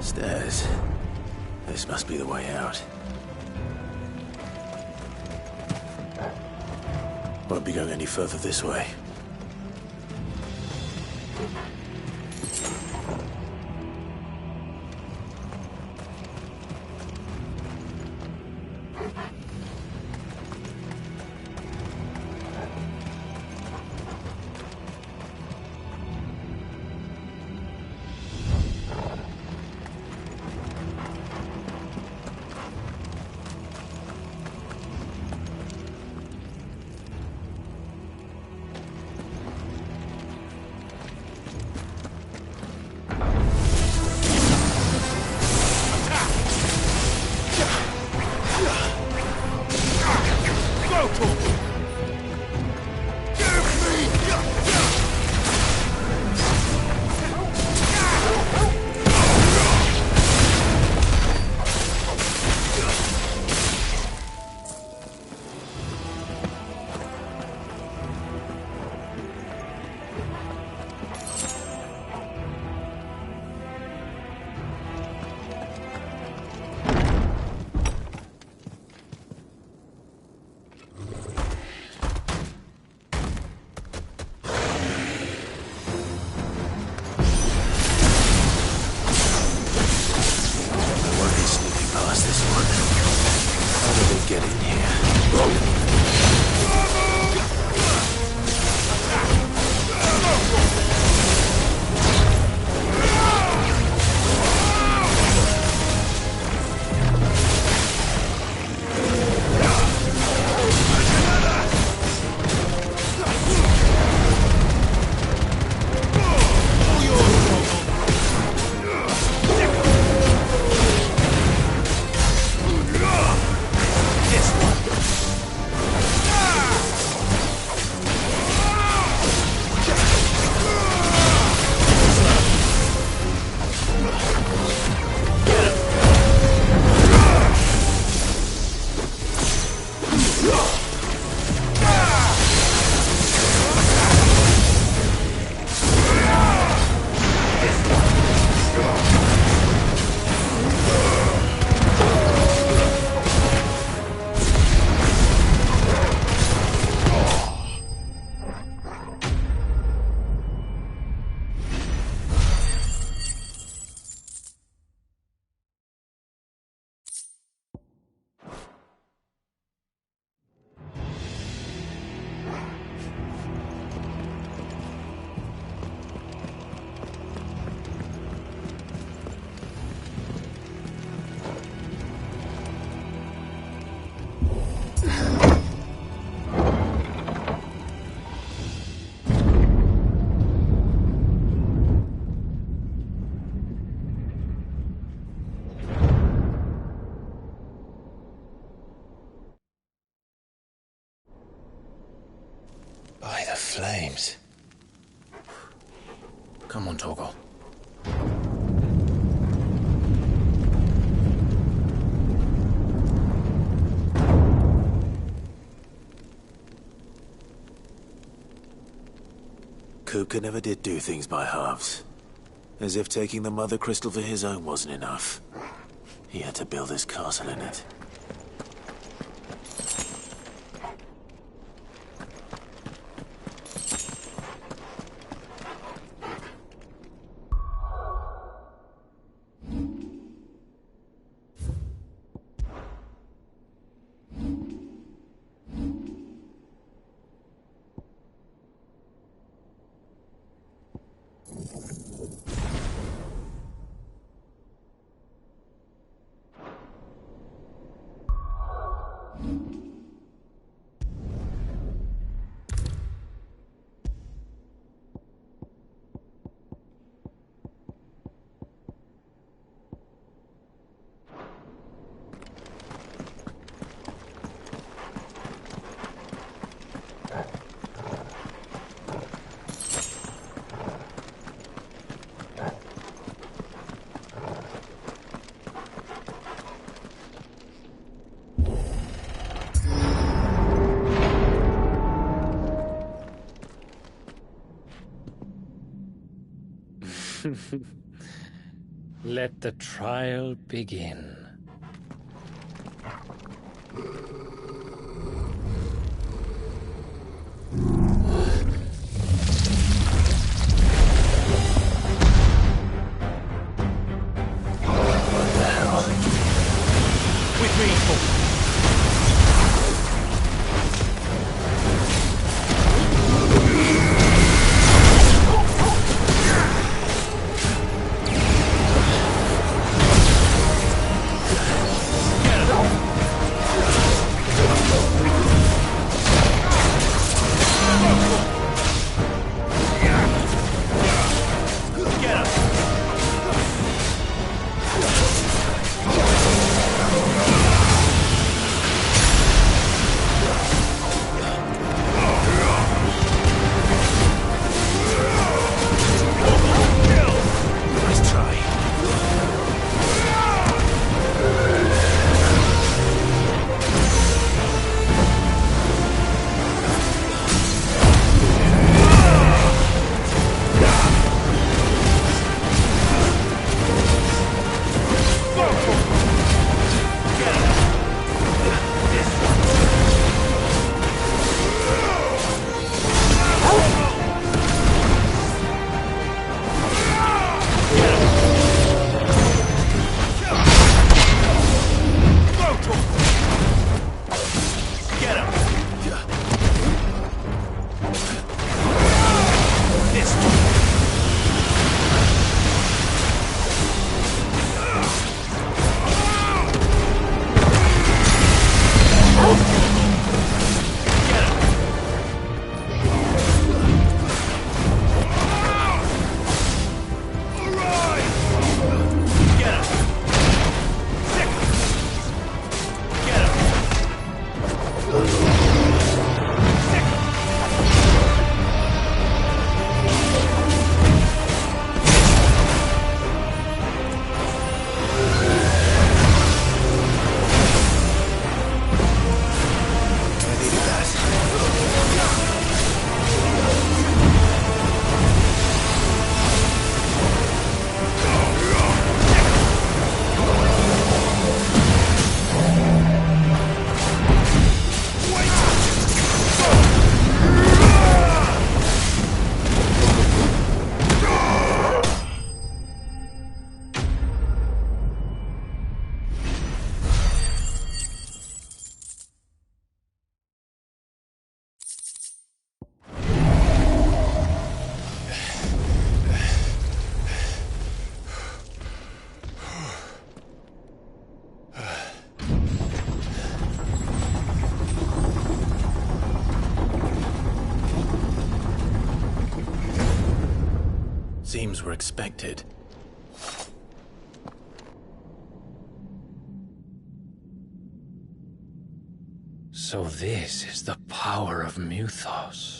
Stairs. This must be the way out. Won't be going any further this way. By the flames. Come on, Torgal. Kupka never did do things by halves. As if taking the Mother Crystal for his own wasn't enough. He had to build his castle in it. Let the trial begin. What the hell? With me, Seems we're expected. So this is the power of Mythos.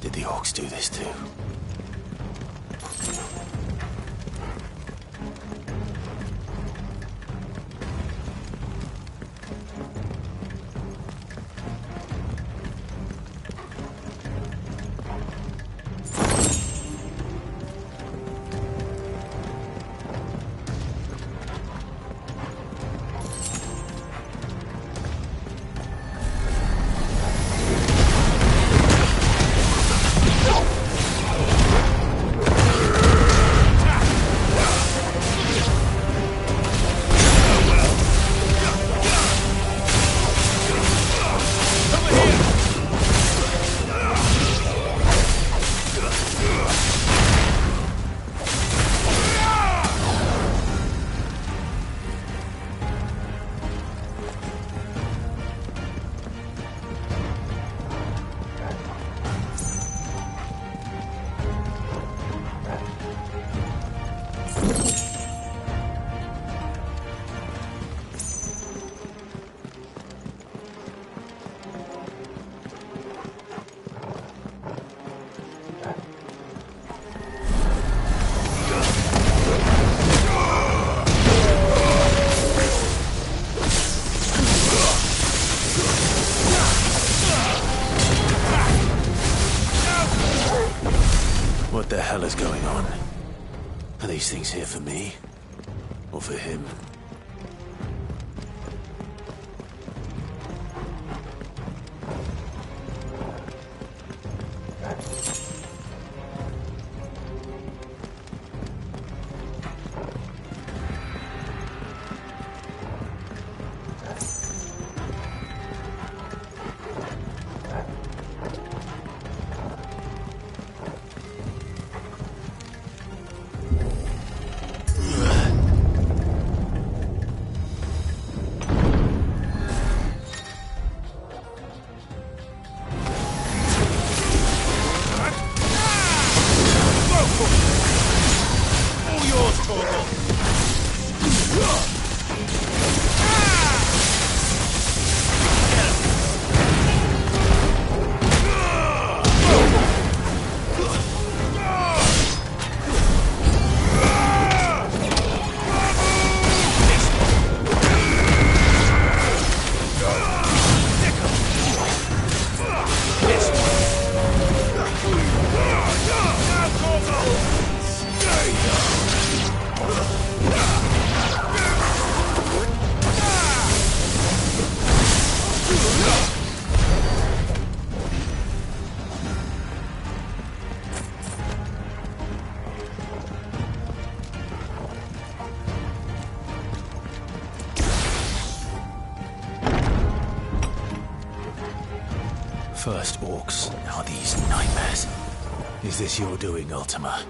Did the orcs do this too? What the hell is going on? Are these things here for me? Or for him? First orcs, now these nightmares. Is this your doing, Ultima?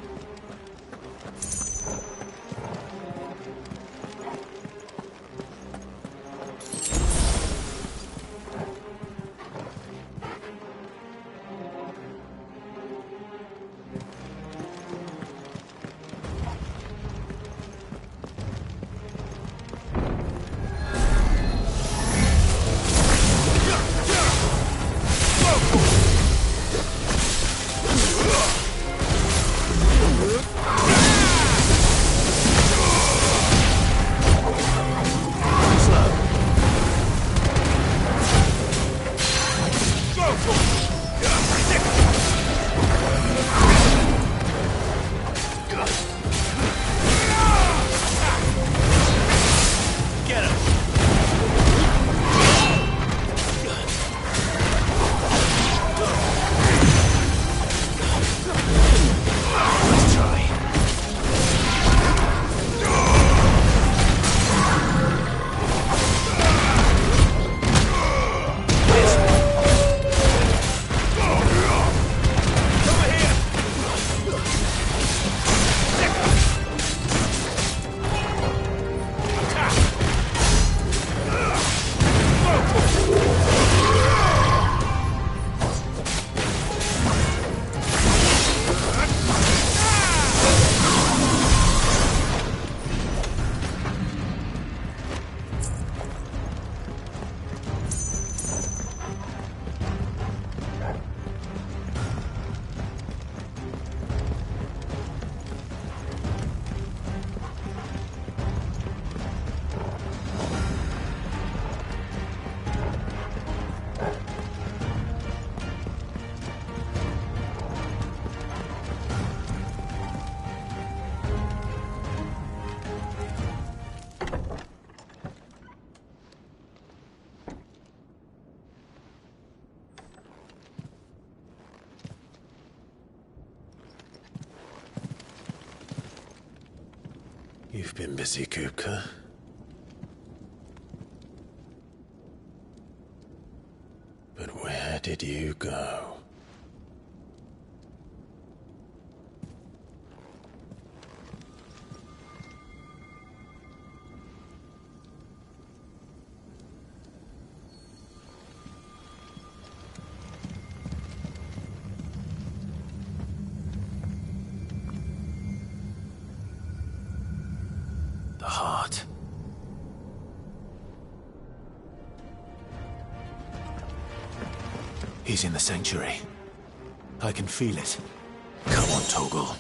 You've been busy, Kupka. But where did you go? The heart. He's in the sanctuary. I can feel it. Come on, Toggle.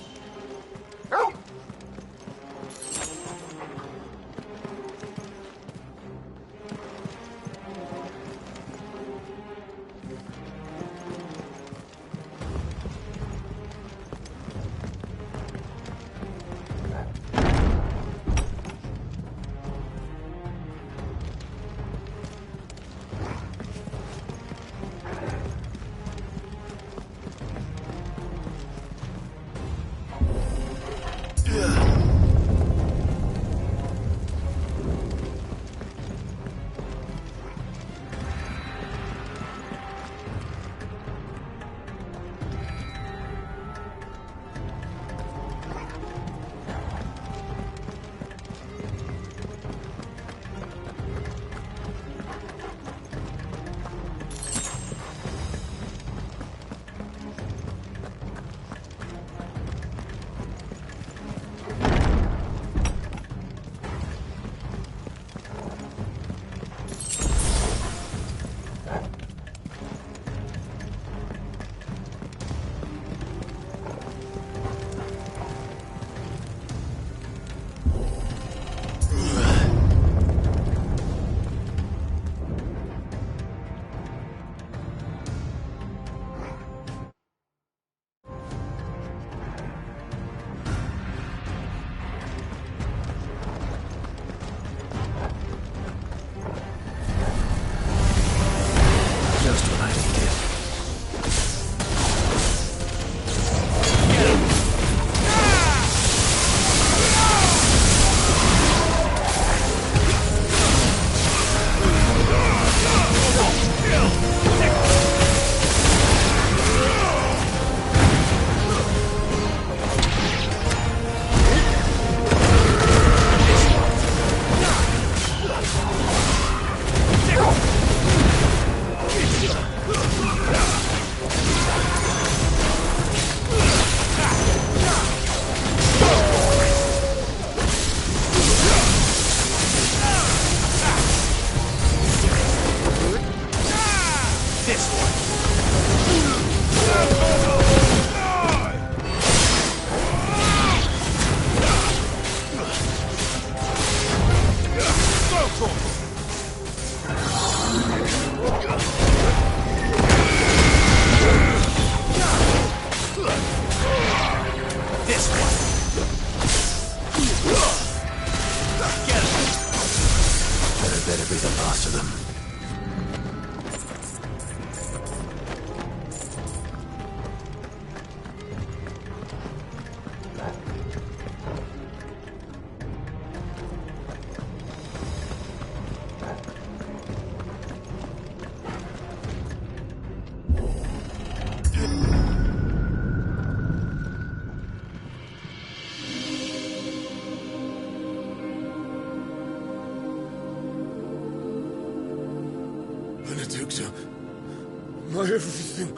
everything.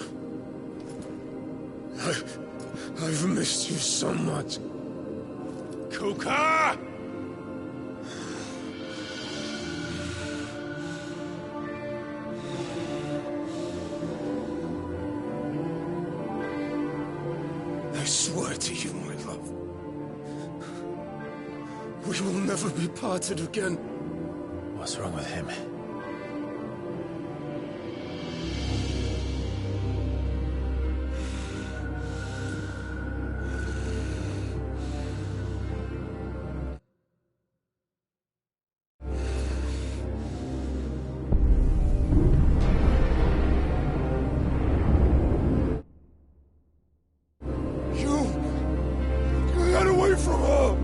I've missed you so much. Kuka! I swear to you, my love, we will never be parted again. What's wrong with him? Get away from her!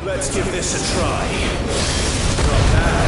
Let's give this a try. Not bad.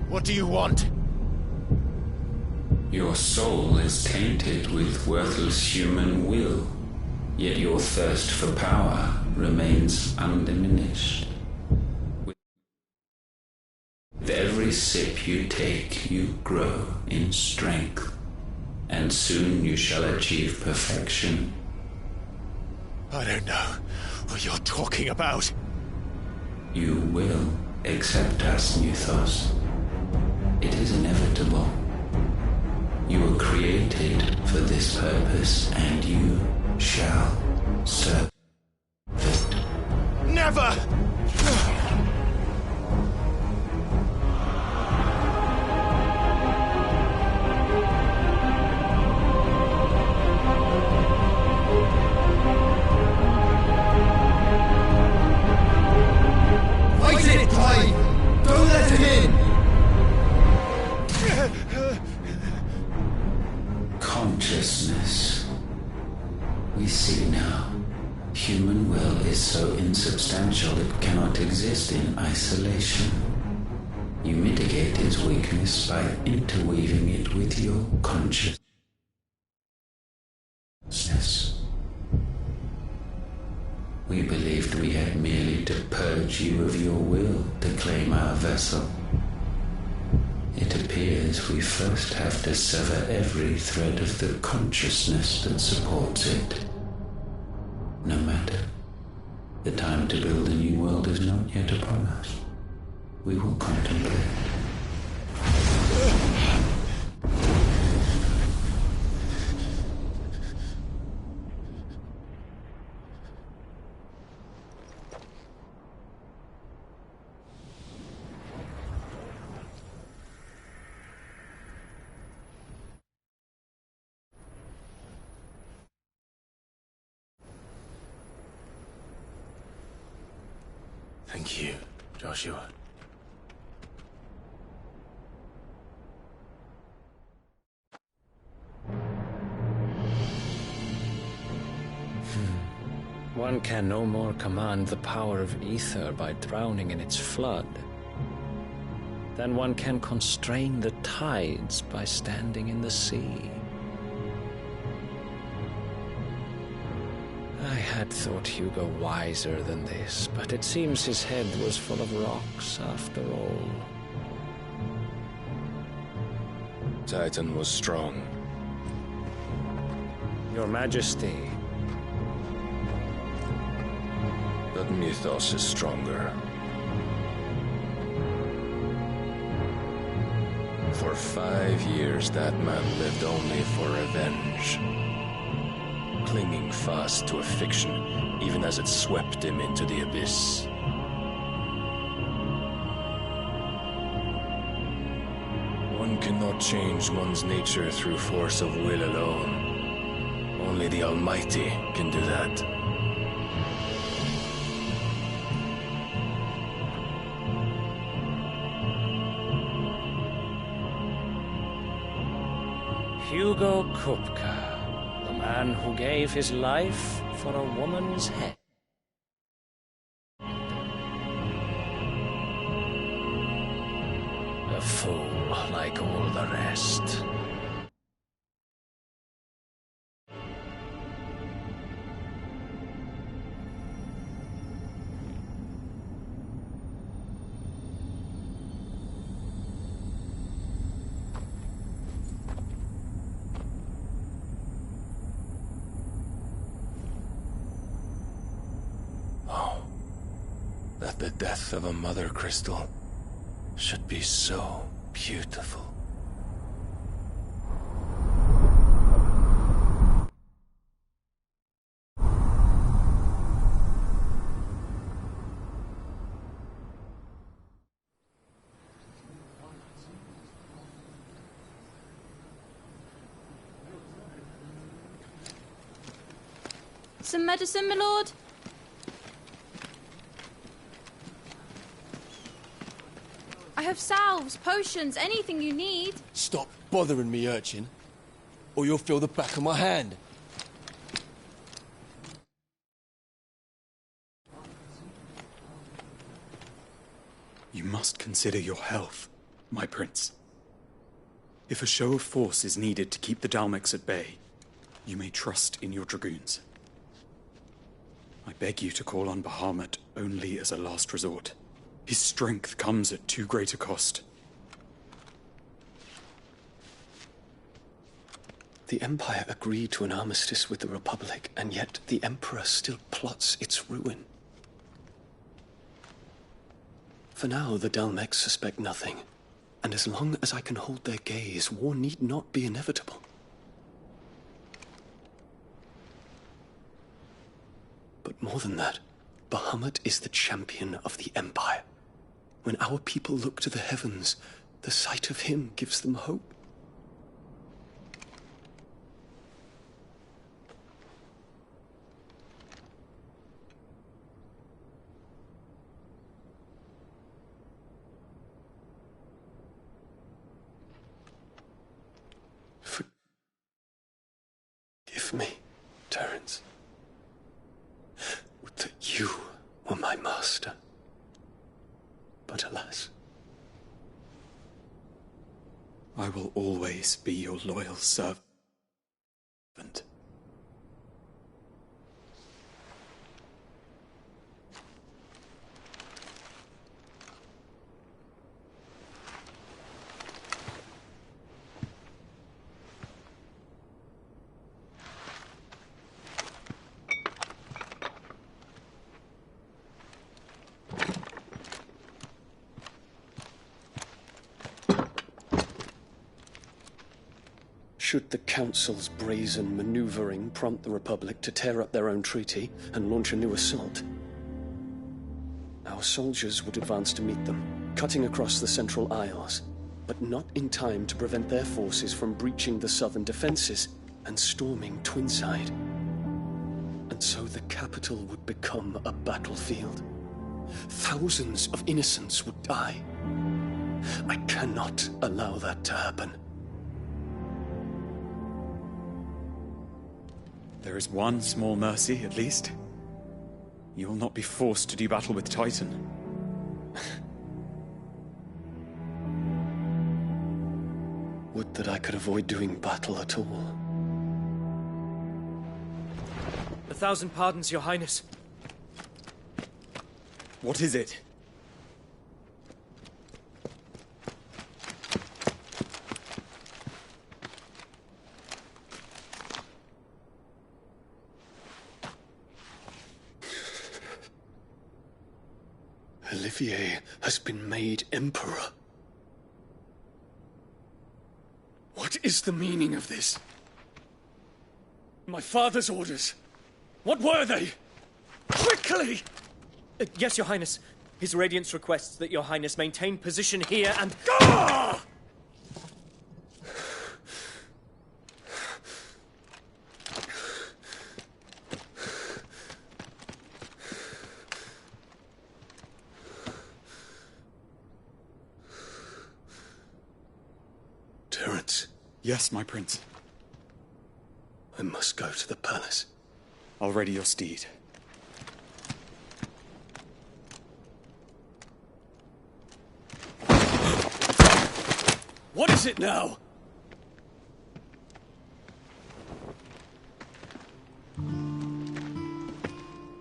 What do you want? Your soul is tainted with worthless human will, yet your thirst for power remains undiminished. With every sip you take, you grow in strength, and soon you shall achieve perfection. I don't know what you're talking about. You will accept us, Mythos. It is inevitable. You were created for this purpose, and you shall serve it. Never! Fight it, Clive! Don't let him in! Consciousness. We see now. Human will is so insubstantial it cannot exist in isolation. You mitigate its weakness by interweaving it with your consciousness. We believed we had merely to purge you of your will to claim our vessel. It appears we first have to sever every thread of the consciousness that supports it. No matter. The time to build a new world is not yet upon us. We will contemplate. Thank you, Joshua. One can no more command the power of ether by drowning in its flood than one can constrain the tides by standing in the sea. I had thought Hugo wiser than this, but it seems his head was full of rocks after all. Titan was strong. Your Majesty. But Mythos is stronger. For 5 years that man lived only for revenge. Clinging fast to a fiction, even as it swept him into the abyss. One cannot change one's nature through force of will alone. Only the Almighty can do that. Hugo Kupka, the man who gave his life for a woman's head. A fool like all the rest. That the death of a mother crystal should be so beautiful. Some medicine, my lord? I have salves, potions, anything you need. Stop bothering me, urchin, or you'll feel the back of my hand. You must consider your health. My prince, if a show of force is needed to keep the Dalmex at bay, you may trust in your dragoons. I beg you to call on Bahamut only as a last resort. His strength comes at too great a cost. The Empire agreed to an armistice with the Republic, and yet the Emperor still plots its ruin. For now, the Dalmex suspect nothing, and as long as I can hold their gaze, war need not be inevitable. But more than that, Bahamut is the champion of the Empire. When our people look to the heavens, the sight of him gives them hope. Forgive me, Terence. Would that you were my master. But alas. I will always be your loyal servant. Should the Council's brazen maneuvering prompt the Republic to tear up their own treaty and launch a new assault, our soldiers would advance to meet them, cutting across the Central Isles, but not in time to prevent their forces from breaching the southern defenses and storming Twinside. And so the capital would become a battlefield. Thousands of innocents would die. I cannot allow that to happen. There is one small mercy, at least. You will not be forced to do battle with Titan. Would that I could avoid doing battle at all. 1,000 pardons, Your Highness. What is it? Olivier has been made Emperor. What is the meaning of this? My father's orders. What were they? Quickly! Yes, Your Highness. His Radiance requests that Your Highness maintain position here and... Ah! Terence. Yes, my prince. I must go to the palace. I'll ready your steed. What is it now?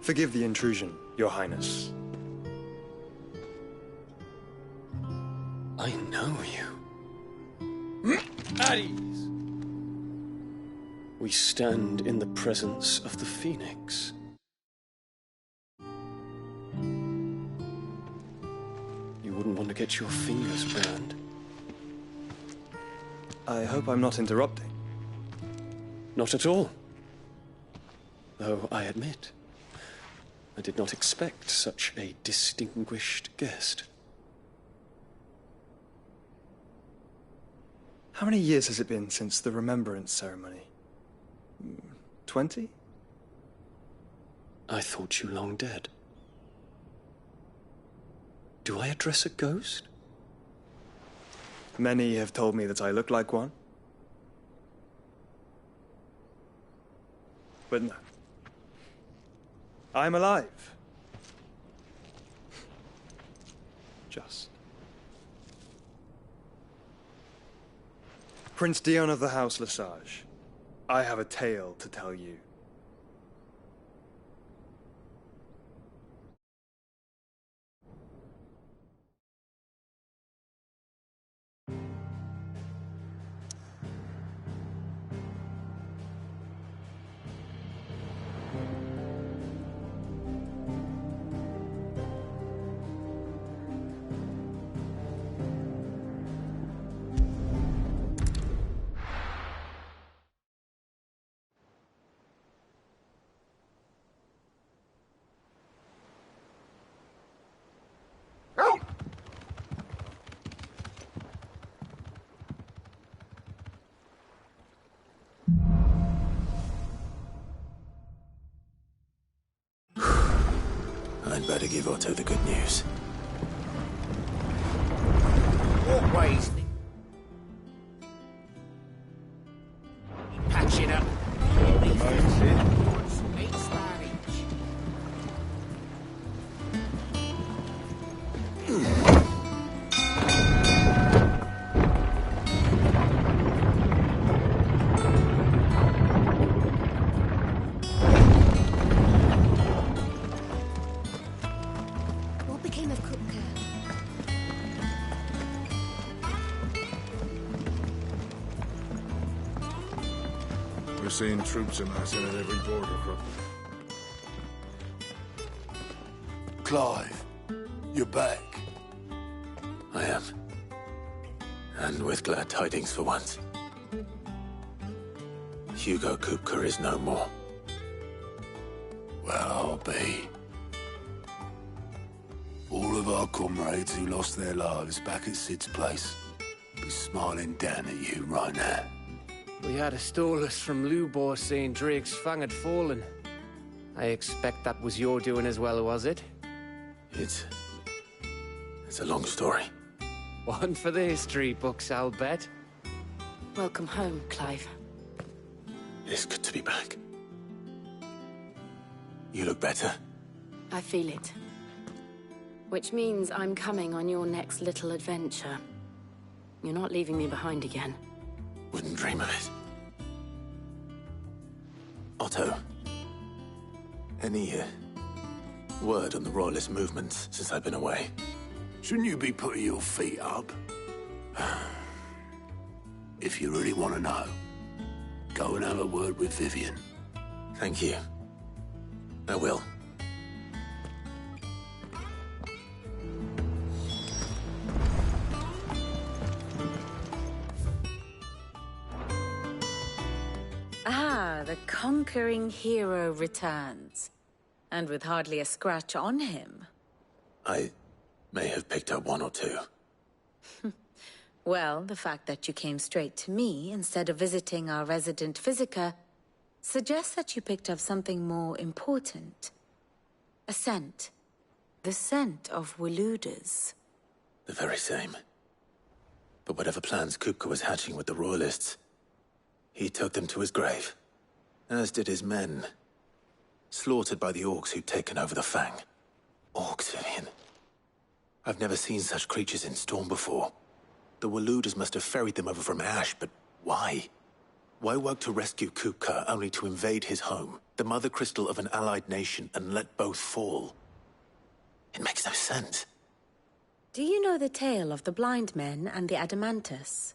Forgive the intrusion, Your Highness. I know you. At ease. We stand in the presence of the Phoenix. You wouldn't want to get your fingers burned. I hope I'm not interrupting. Not at all. Though I admit, I did not expect such a distinguished guest. How many years has it been since the Remembrance ceremony? 20? I thought you long dead. Do I address a ghost? Many have told me that I look like one. But no. I'm alive. Just. Prince Dion of the House Lesage, I have a tale to tell you. I'd better give Otto the good news. Walkways. Patch it up. What became of Kupka? We're seeing troops amassing at every border crossing. Clive, you're back. I am. And with glad tidings for once. Hugo Kupka is no more. Well, I'll be. All of our comrades who lost their lives back at Sid's place be smiling down at you right now. We had a stolus from Lubor saying Drake's fang had fallen. I expect that was your doing as well, was it? It's a long story. One for the history books, I'll bet. Welcome home, Clive. It's good to be back. You look better. I feel it. Which means I'm coming on your next little adventure. You're not leaving me behind again. Wouldn't dream of it. Otto, any word on the Royalist movements since I've been away? Shouldn't you be putting your feet up? If you really want to know, go and have a word with Vivian. Thank you. I will. Ah, the conquering hero returns. And with hardly a scratch on him. I may have picked up one or two. Well, the fact that you came straight to me instead of visiting our resident physiker suggests that you picked up something more important. A scent. The scent of Waludas. The very same. But whatever plans Kupka was hatching with the Royalists, he took them to his grave. As did his men. Slaughtered by the orcs who'd taken over the Fang. Orcs, Vivian. I've never seen such creatures in Storm before. The Waludas must have ferried them over from Ash, but why? Why work to rescue Kupka only to invade his home, the mother crystal of an allied nation, and let both fall? It makes no sense. Do you know the tale of the blind men and the Adamantus?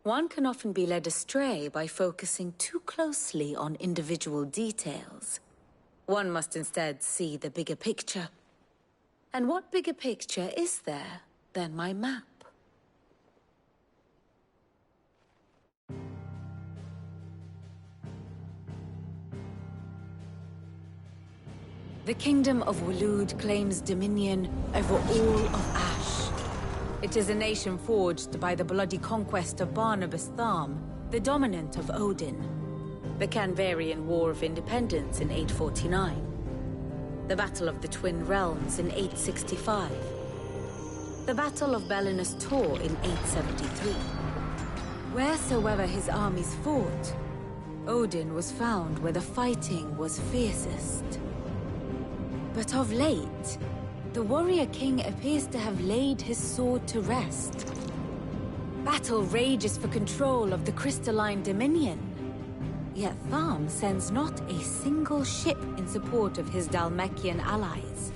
One can often be led astray by focusing too closely on individual details. One must instead see the bigger picture. And what bigger picture is there than my map? The Kingdom of Waloed claims dominion over all of Ash. It is a nation forged by the bloody conquest of Barnabas Tharm, the dominant of Odin. The Canvarian War of Independence in 849. The Battle of the Twin Realms in 865. The Battle of Belinus Tor in 873. Wheresoever his armies fought, Odin was found where the fighting was fiercest. But of late, the warrior king appears to have laid his sword to rest. Battle rages for control of the crystalline dominion. Yet Tharm sends not a single ship in support of his Dhalmekian allies.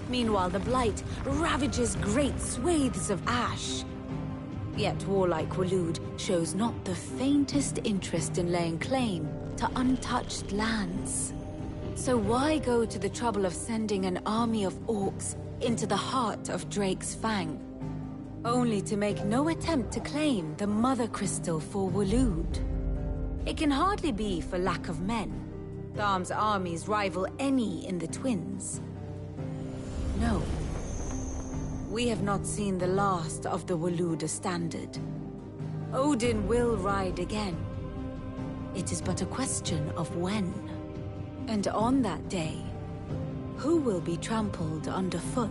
Meanwhile, the Blight ravages great swathes of ash. Yet warlike Waloed shows not the faintest interest in laying claim to untouched lands. So why go to the trouble of sending an army of orcs into the heart of Drake's Fang, only to make no attempt to claim the Mother Crystal for Waloed? It can hardly be for lack of men. Tharm's armies rival any in the Twins. No. We have not seen the last of the Waloed standard. Odin will ride again. It is but a question of when. And on that day, who will be trampled underfoot?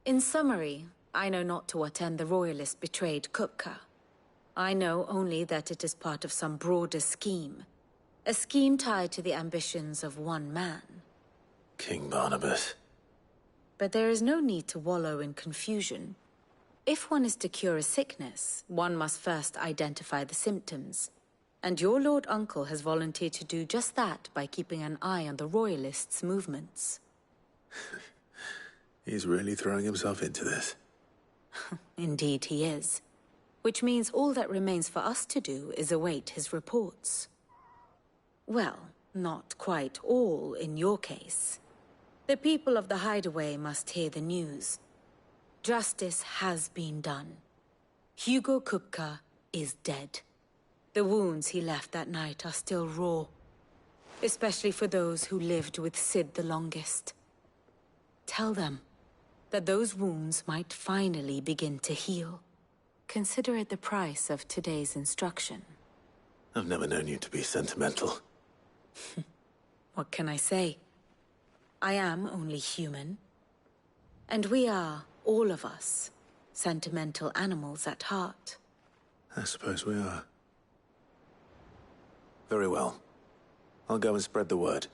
In summary, I know not to what end the Royalists betrayed Kupka. I know only that it is part of some broader scheme. A scheme tied to the ambitions of one man. King Barnabas. But there is no need to wallow in confusion. If one is to cure a sickness, one must first identify the symptoms. And your Lord Uncle has volunteered to do just that by keeping an eye on the Royalists' movements. He's really throwing himself into this. Indeed he is. Which means all that remains for us to do is await his reports. Well, not quite all in your case. The people of the Hideaway must hear the news. Justice has been done. Hugo Kupka is dead. The wounds he left that night are still raw, especially for those who lived with Sid the longest. Tell them that those wounds might finally begin to heal. Consider it the price of today's instruction. I've never known you to be sentimental. What can I say? I am only human. And we are, all of us, sentimental animals at heart. I suppose we are. Very well. I'll go and spread the word.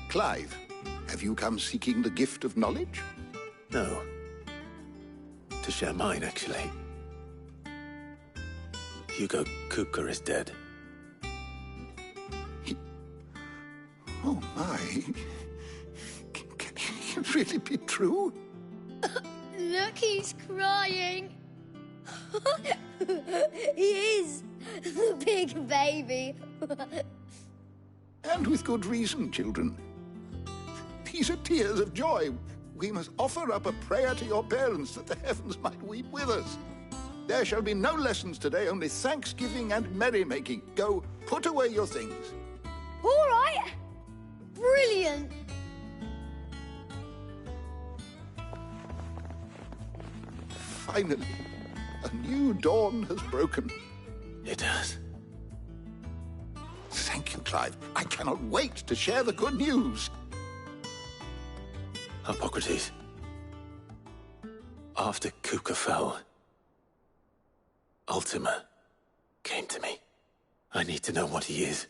Clive, have you come seeking the gift of knowledge? No. To share mine, actually. Hugo Kupka is dead. Oh, my. Can it really be true? Look, he's crying. He is. The big baby. And with good reason, children. These are tears of joy. We must offer up a prayer to your parents that the heavens might weep with us. There shall be no lessons today, only thanksgiving and merrymaking. Go, put away your things. All right. Brilliant. Finally, a new dawn has broken. It has. Thank you, Clive. I cannot wait to share the good news. Hippocrates. After Kupka fell, Ultima came to me. I need to know what he is.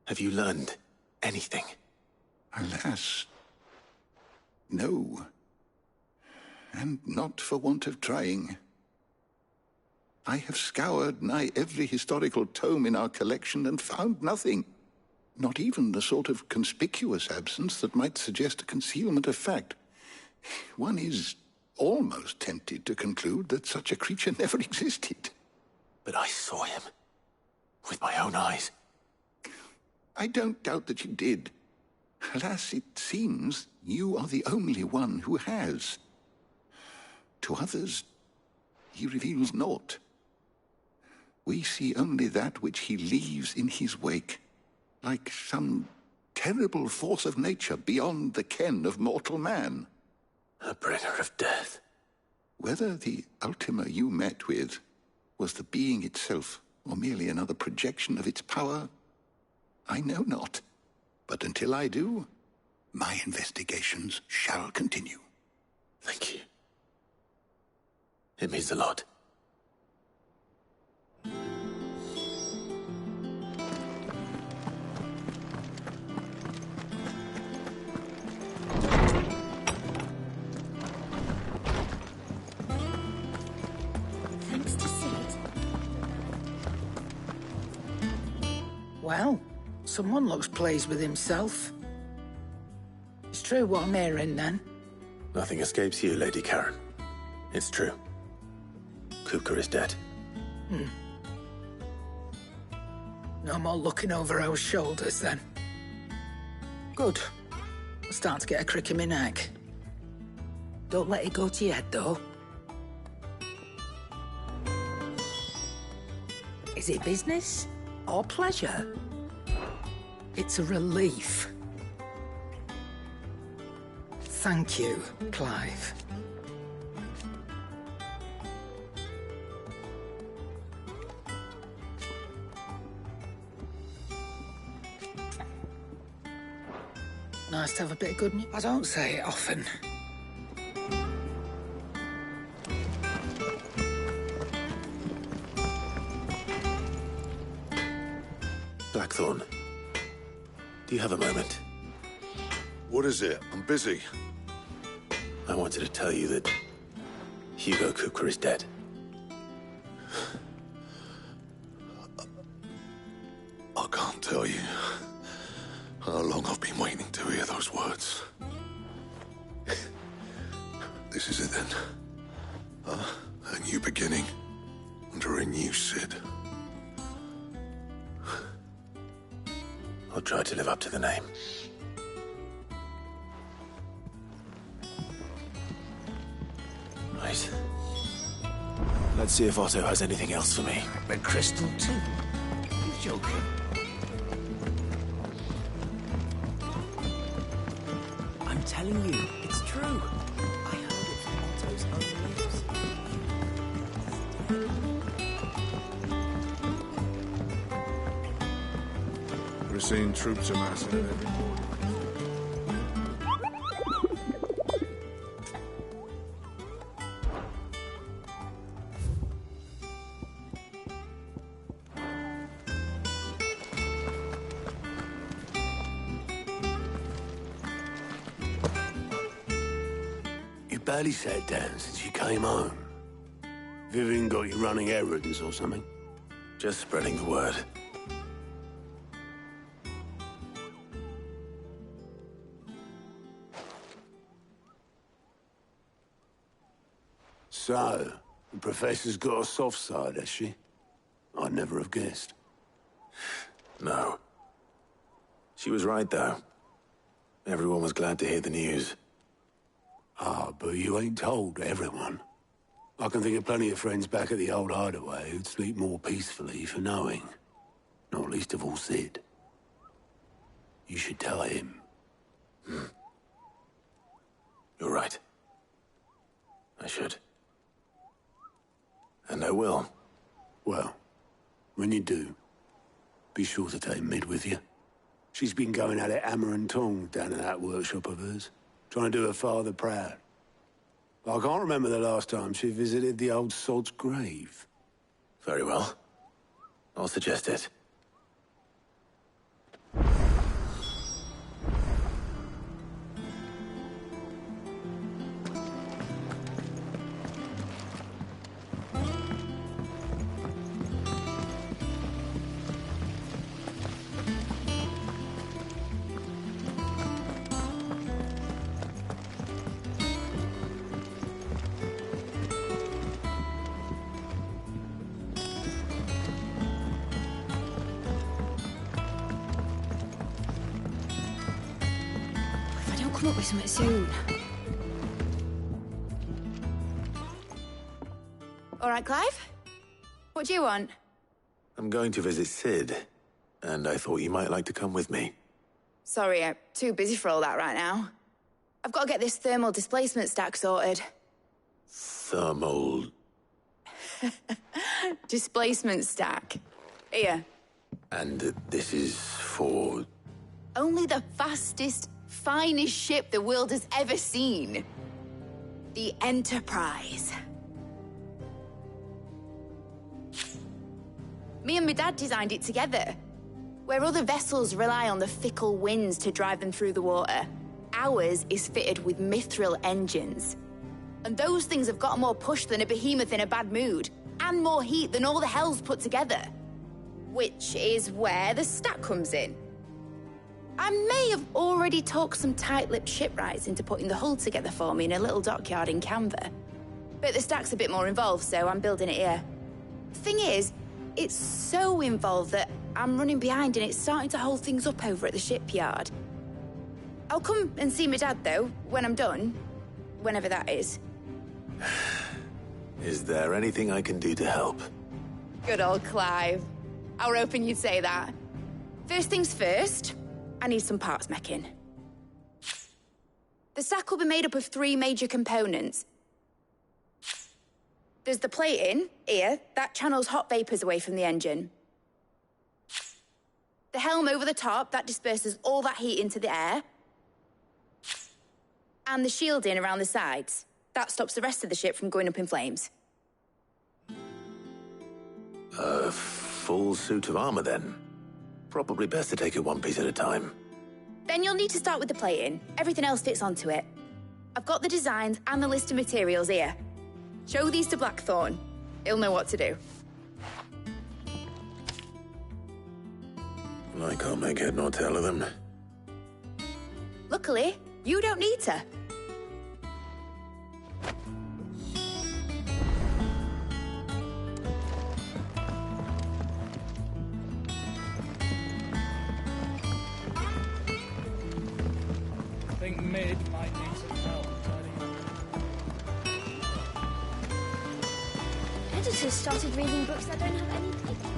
Have you learned anything? Alas, no. And not for want of trying. I have scoured nigh every historical tome in our collection and found nothing. Not even the sort of conspicuous absence that might suggest a concealment of fact. One is almost tempted to conclude that such a creature never existed. But I saw him. With my own eyes. I don't doubt that you did. Alas, it seems you are the only one who has. To others, he reveals naught. We see only that which he leaves in his wake, like some terrible force of nature beyond the ken of mortal man. A bringer of death. Whether the Ultima you met with was the being itself, or merely another projection of its power, I know not. But until I do, my investigations shall continue. Thank you. It means a lot. Thanks to Sid. Well, someone looks pleased with himself. It's true what I'm hearing, then. Nothing escapes you, Lady Karen. It's true. Kupka is dead. No more looking over our shoulders, then. Good. I'm starting to get a crick in my neck. Don't let it go to your head, though. Is it business or pleasure? It's a relief. Thank you, Clive. Nice to have a bit of good news. I don't say it often. Blackthorn, do you have a moment? What is it? I'm busy. I wanted to tell you that Hugo Kupka is dead. I can't tell you how long I've been waiting to hear those words. This is it then. A new beginning under a new Sid. I'll try to live up to the name. Right. Let's see if Otto has anything else for me. The crystal too? You're joking. I'm telling you, it's true. I heard it from Otto's own lips. We're seeing troops amassing at every corner. Barely sat down since you came home. Vivian got you running errands or something? Just spreading the word. So, the Professor's got a soft side, has she? I'd never have guessed. No. She was right, though. Everyone was glad to hear the news. Ah, but you ain't told everyone. I can think of plenty of friends back at the old hideaway who'd sleep more peacefully for knowing. Not least of all Sid. You should tell him. You're right. I should. And I will. Well, when you do, be sure to take Mid with you. She's been going at it hammer and tongs down in that workshop of hers, trying to do her father proud. I can't remember the last time she visited the old sod's grave. Very well. I'll suggest it. come up with something soon. All right, Clive? What do you want? I'm going to visit Sid, and I thought you might like to come with me. Sorry, I'm too busy for all that right now. I've got to get this thermal displacement stack sorted. Thermal... Displacement stack. Here. And this is for... Only the fastest, finest ship the world has ever seen. The Enterprise. Me and my dad designed it together. Where other vessels rely on the fickle winds to drive them through the water, ours is fitted with mithril engines. And those things have got more push than a behemoth in a bad mood, and more heat than all the hells put together. Which is where the stack comes in. I may have already talked some tight-lipped shipwrights into putting the hull together for me in a little dockyard in Canva. But the stack's a bit more involved, so I'm building it here. Thing is, it's so involved that I'm running behind and it's starting to hold things up over at the shipyard. I'll come and see my dad, though, when I'm done. Whenever that is. Is there anything I can do to help? Good old Clive. I were hoping you'd say that. First things first, I need some parts meching. The stack will be made up of 3 major components. There's the plating, here, that channels hot vapors away from the engine. The helm over the top, that disperses all that heat into the air. And the shielding around the sides. That stops the rest of the ship from going up in flames. A full suit of armor, then. Probably best to take it one piece at a time. Then you'll need to start with the plating. Everything else fits onto it. I've got the designs and the list of materials here. Show these to Blackthorn. He'll know what to do. I can't make head nor tail of them. Luckily, you don't need to. I think Mid might need some help. Editors started reading books that don't have any paper.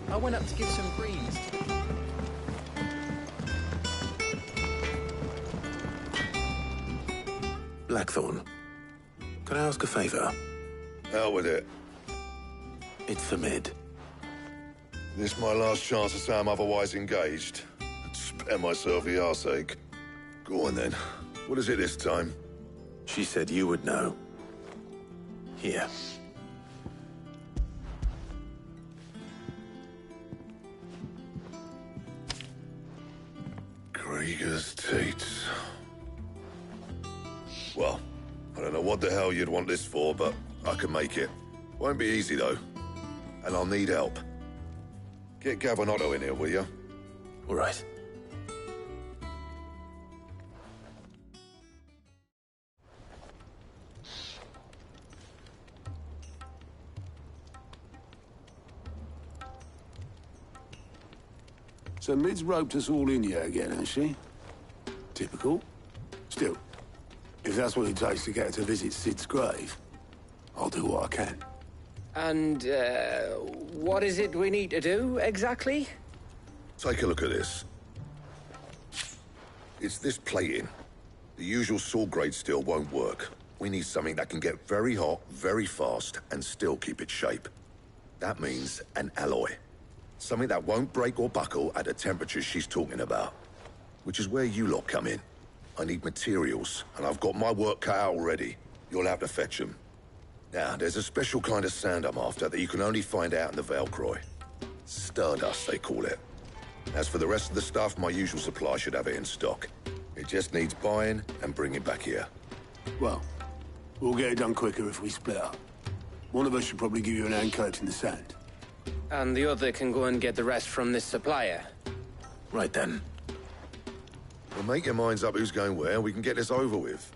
I went up to give some greens. Blackthorn, can I ask a favor? Out with it. It's for Mid. This my last chance to say I'm otherwise engaged. Spare myself the arseache. Go on then. What is it this time? She said you would know. Here. Krieger's Teats. Well, I don't know what the hell you'd want this for, but I can make it. Won't be easy, though. And I'll need help. Get Gavin-Otto in here, will you? All right. So Mid's roped us all in here again, hasn't she? Typical. Still, if that's what it takes to get her to visit Sid's grave, I'll do what I can. And, what is it we need to do, exactly? Take a look at this. It's this plating. The usual sword-grade steel won't work. We need something that can get very hot, very fast, and still keep its shape. That means an alloy. Something that won't break or buckle at the temperatures she's talking about. Which is where you lot come in. I need materials, and I've got my work cut out already. You'll have to fetch them. Now, there's a special kind of sand I'm after that you can only find out in the Valcroy. Stardust, they call it. As for the rest of the stuff, my usual supply should have it in stock. It just needs buying and bringing back here. Well, we'll get it done quicker if we split up. One of us should probably give you an hand coat in the sand. And the other can go and get the rest from this supplier. Right then. Well, make your minds up who's going where, we can get this over with.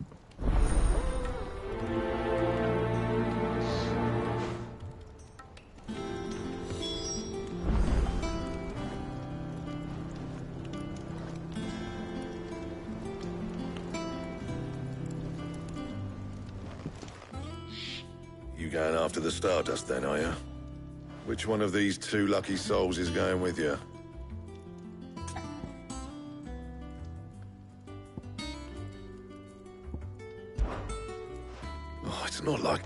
You going after the Stardust then, are you? Which one of these two lucky souls is going with you? Oh, it's not like...